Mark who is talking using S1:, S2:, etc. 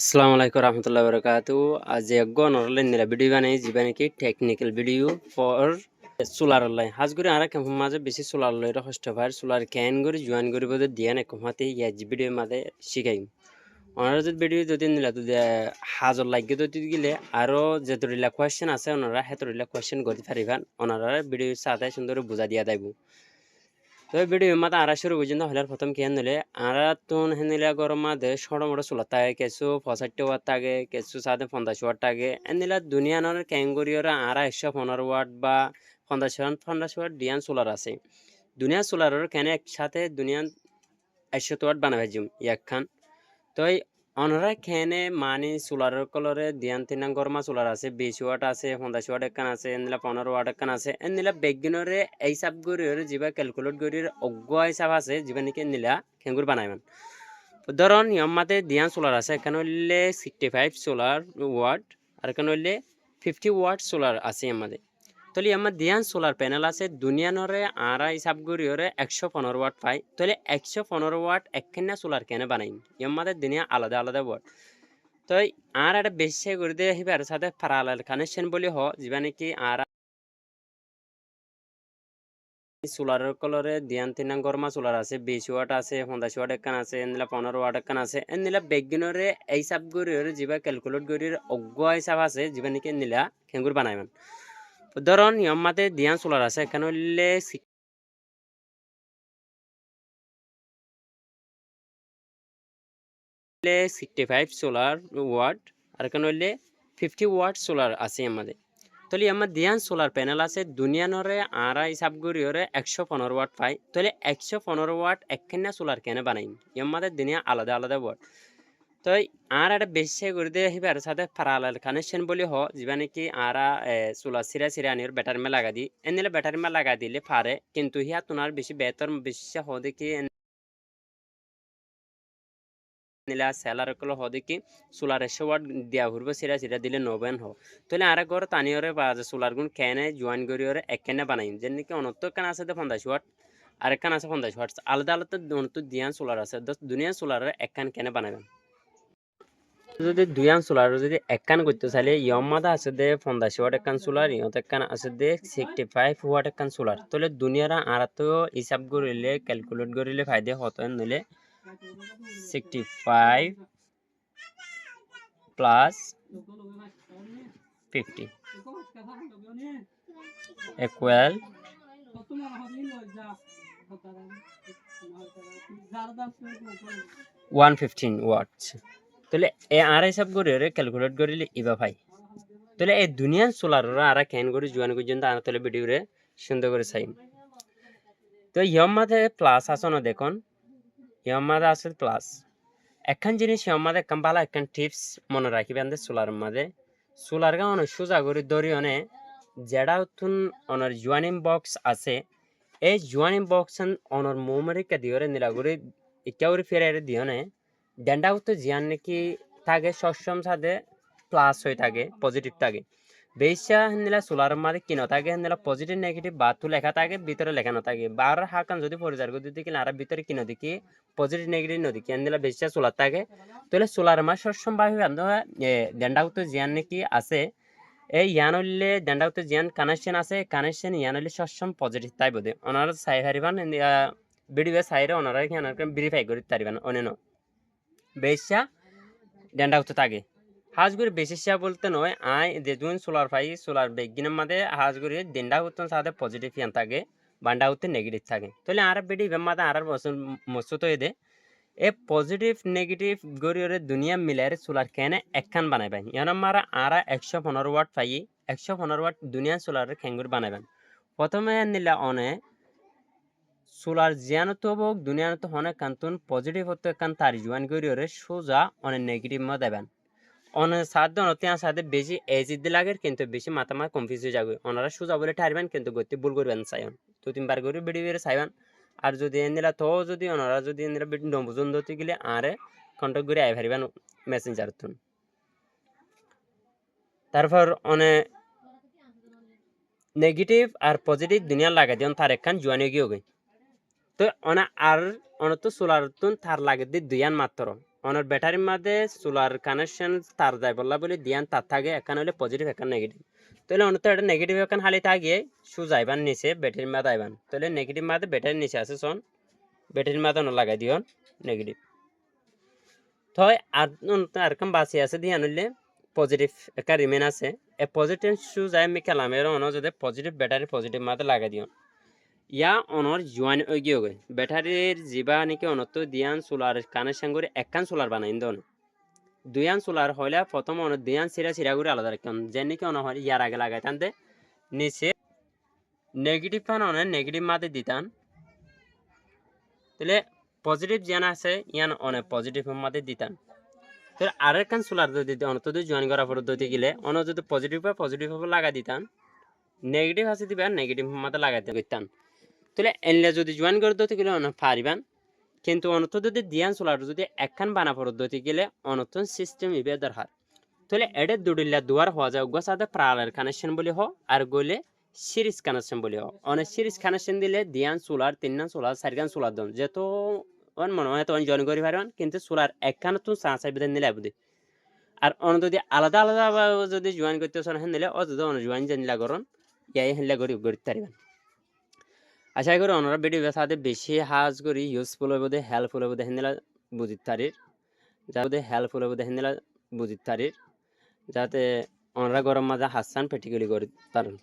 S1: আসসালামু আলাইকুম রহমতুল্লাহ বরকাতু আজ একগন অনলাইন নিলা ভিডিও বানাই জীবানি কি technical video for solar online হাজ করে আর কেমন মাঝে বেশি সোলার লইরা কষ্ট পায় সোলার ক্যান করে জয়েন করে বদে দিয়ান এক মাতে ইয়াজ ভিডিও মাঝে শিখাই ওনারা যদি ভিডিও যদি নিলা তো হাজর লাগে তো গেলে আরো যেতরিলা কোয়েশ্চেন আছে ওনারা হেতরিলা কোয়েশ্চেন করতে পারিবেন ওনারা ভিডিও সাথে সুন্দর বুঝা দিয়া দেব তো ভিডিও মাতা আরা শুরু পর্যন্ত হলার প্রথম কি হলে আরা তুন হেনিলা গরম মাদে সড় মোড় চুলাত থাকে কিছু 65 ওয়াট থাকে কিছু সাথে 50 ওয়াট থাকে এনিলা দুনিয়া নর ক্যাঙ্গুরিয়রা আরা 115 ওয়াট বা 50 ওয়াট ডিয়ান সোলার আছে দুনিয়া সোলারের কেন একসাথে দুনিয়া 100 ওয়াট বানাবে জুম একখান তো অনরা খেনে মানে সোলারের কলরে দিয়ান তিনাং গরমা সোলার আছে 20 ওয়াট আছে 50 ওয়াট একখান আছে এনিলা 15 ওয়াট একখান আছে এনিলা বেগিনরে এই সব গরির জিবা ক্যালকুলেট গরির অজ্ঞ হিসাব আছে জিবা নিকে নিলা খেঙ্গুর বানাইমান ধরুন ইয়ামাতে দিয়ান সোলার আছে এখানে হইলে 65 সোলার ওয়াট আর এখানে হইলে 50 ওয়াট সোলার আছে আমাদের তাহলে আমার দিয়ান সোলার প্যানেল আছে দুনিয়ানরে আরা হিসাব গরিয়রে 115 ওয়াট পাই তাহলে 115 ওয়াট একখানা সোলার কেন বানাই আমাদের দুনিয়া আলাদা আলাদা ওয়াট তো আর একটা বেশি করে দিয়ে হিবার সাথে প্যারালাল কানেকশন বলি হ যেবা নাকি আর সোলারের কলরে দিয়ান তিনাং গরমা সোলার আছে 20 ওয়াট আছে 50 ওয়াট একখান আছে এনিলা 15 ওয়াট একখান আছে এনিলা বেগিনরে এই হিসাব গরিয়রে যেবা ক্যালকুলেট গরির অজ্ঞ হিসাব আছে যেবা নাকি নিলা খেঙ্গুর বানাইমান ধরুন ইয়ামাতে দিয়ান সোলার আছে এখানে হইলে 65 সোলার ওয়াট আর এখানে হইলে 50 ওয়াট সোলার আছে আমাদের তাহলে আমার দিয়ান সোলার প্যানেল আছে দুনিয়ানরে আরা হিসাব গরিয়রে 115 ওয়াট পাই তাহলে 115 ওয়াট একখানা সোলার কেন বানাই আমাদের দুনিয়া আলাদা আলাদা ওয়াট তো আর একটা বেশি করে দিয়ে হিবার সাথে প্যারালাল কানেকশন বলি হ যেবা নাকি আরা সোলার সিরা সিরা আনির ব্যাটারি মে লাগা দি এনিলে ব্যাটারি মে লাগা দিলে পারে কিন্তু হিয়া তোনার বেশি বেতর বেশি হ দেখি নিলা সেলার কল হদে কি সোলার 100 ওয়াট দিয়া ঘুরবে সিরা সিরা দিলে নবেন হ তাহলে আর ঘর তানিয়রে বাজে সোলার গুণ কেনে জয়েন করিয়রে একখানে বানাই যেন নাকি অনত্য কান আছে 50 ওয়াট আর একখান আছে 50 ওয়াট আলাদা আলাদা অনত্য দিয়ান সোলার আছে দুনিয়া সোলারের একখান কেনে বানাবেন যদি দুয়ান সোলার যদি একখান করতে চাইলে ইয়মাদা আছে দে 50 ওয়াট একখান সোলার ইয়ত একখান আছে দে 65 ওয়াট একখান সোলার তাহলে দুনিয়ারা আর তো হিসাব করিলে ক্যালকুলেট করিলে ফায়দা হতো নইলে 65 plus 50 equal 115 watts তাহলে এ আর হিসাব করে ক্যালকুলেট করিলে ইবা পাই তাহলে এই দুনিয়ার সোলাররা আর ক্যান করে জোয়ান পর্যন্ত আনা তাহলে ভিডিওরে সুন্দর করে চাই তো ইয়ামাতে প্লাস আছে না দেখুন ইয়ামাতে আছে প্লাস একখান জিনিস আমাদের একখান ভালো একখান টিপস মনে রাখিবেন সোলার মাঝে সোলার গা অনেক সোজা করে ধরি অনে যেটা তুন অনার জোয়ানিং বক্স আছে এই জোয়ানিং বক্স অনর মোমরিকা দিওরে নিলা করে ইকাউরি ফেরারে দিওনে ডেন্ডা উত্তর জিয়ান নাকি থাকে সক্ষম সাথে প্লাস হয়ে থাকে পজিটিভ থাকে বেশা নিলা সোলার মাঝে কিনো থাকে নিলা পজিটিভ নেগেটিভ বাতু লেখা থাকে ভিতরে লেখানো থাকে বার হাকান যদি পরিচার করে দিতে কিনা আর ভিতরে কিনো দেখি পজিটিভ নেগেটিভ নদী কেন দিলা বেশা সোলার থাকে তাহলে সোলার মাছ সক্ষম ভাবে ডেন্ডা উত্তর জিয়ান নাকি আছে এই ইয়ান হইলে ডেন্ডা উত্তর জিয়ান কানেকশন আছে কানেকশন ইয়ান হইলে সক্ষম পজিটিভ তাই বোধে ওনারা চাই হারিবান ভিডিও চাইরে ওনারা ভেরিফাই করে তারিবান অনেন বেশা ডেন্ডা উত্তর থাকে হাজগুড়ি বেশিসা বলতে নয় আই যেদিন সোলার পাই সোলার বেগিনের মাঝে হাজগুড়ি ডেন্ডা উত্তর সাথে পজিটিভ ইয়ান থাকে বান্ডা উত্তর নেগেটিভ থাকে তাহলে আর বেডি মাঝে আর মসুত হয়ে দে এ পজিটিভ নেগেটিভ গরিয়রে দুনিয়া মিলার সোলার কেনে একখান বানাইবেন ইয়ান মারা আরা 115 ওয়াট পাই 115 ওয়াট দুনিয়া সোলারের খেঙ্গুর বানাইবেন প্রথমে নিলা অনে সোলার জিয়ানত হোক দুনিয়ানত হনে কান্তুন পজিটিভ হতে কান তার জোয়ান গরিয়রে সোজা অনে নেগেটিভ মা দেবেন অনে সাধ্য অনতে সাথে বেশি এজিদ লাগে কিন্তু বেশি মাথা মা কনফিউজ হয়ে যাবে ওনারা সোজা বলে ঠারবেন কিন্তু গতি ভুল করবেন চাইন তো তিনবার করে বেড়ে চাইবেন আর যদি এনিলা তো যদি ওনারা যদি এনিলা বেটি নবুজন ধরতে গেলে আরে কন্টাক্ট করে আই পারিবেন মেসেঞ্জার তুন তারপর অনে নেগেটিভ আর পজিটিভ দুনিয়া লাগা দিন তার একখান জোয়ান গিয়ে গই তো অনা আর অনত সোলার তুন তার লাগে দি দুইয়ান মাত্র অনর ব্যাটারির মাঝে সোলার কানেকশন তার যায় বললা বলে দিয়ান তার থাকে এখানে হলে পজিটিভ এখানে নেগেটিভ তাহলে অন্য তো এটা নেগেটিভ এখানে হালি থাকিয়ে সুজ আইবান নিচে ব্যাটারির মাঝে আইবান তাহলে নেগেটিভ মাঝে ব্যাটারির নিচে আছে সন ব্যাটারির মাঝে অন্য লাগাই দিও নেগেটিভ থয় আর কাম বাঁচি আছে দিয়ে আনলে পজিটিভ একটা রিমেন আছে এ পজিটিভ সুজ আই আমি খেলামের অন যদি পজিটিভ ব্যাটারি পজিটিভ মাঝে লাগাই দিও ইয়া অনর জোয়ান গিয়ে গই ব্যাটারির জিবা নাকি অনত দিয়ান সোলার কানেকশন করে একখান সোলার বানাই দন দুয়ান সোলার হইলে প্রথম অন দুয়ান সিরা সিরা করে আলাদা রাখতাম যে নাকি অন হয় ইয়ার আগে লাগাই টানতে নিচে নেগেটিভ ফান অনে নেগেটিভ মাঝে দিতাম তাহলে পজিটিভ যেন আছে ইয়ান অনেক পজিটিভ মাঝে দিতাম তাহলে আরেকখান সোলার যদি অনত জয়েন করার পদ্ধতি গেলে অন যদি পজিটিভ বা পজিটিভ লাগাই দিতাম নেগেটিভ আছে দিবা নেগেটিভ মাঝে লাগাইতে করতাম তাহলে এনলে যদি জয়েন করে দিতে গেলে অনেক পারিবান কিন্তু অনত যদি দিয়ান সোলার যদি একখান বানা পদ্ধতি গেলে অনতন সিস্টেম ইবে দরকার তাহলে এডে দুডিল্লা দুয়ার হওয়া যায় ওগুলো সাথে প্রালার কানেকশন বলি হ আর গলে সিরিজ কানেকশন বলি হ অনেক সিরিজ কানেকশন দিলে দিয়ান সোলার তিনখান সোলার চারখান সোলার দন যেহেতু অন মনে হয় তখন জয়েন করি পারবেন কিন্তু সোলার একখান তো চাঁচ বিধান নিলে বুঝি আর অন যদি আলাদা আলাদা যদি জয়েন করতে হেন দিলে অত অন জয়েন জানিলা করুন ইয়াই হেনলা করি করতে পারবেন আশা করি ওনারা ভিডিও সাথে বেশি হাজ করি ইউজফুল হইব দে হেল্পফুল হইব দে হেনলা বুঝিত তারির যাতে হেল্পফুল হইব দে হেনলা বুঝিত তারির যাতে ওনারা গরম মাঝে হাসান পেটিগুলি করি পারেন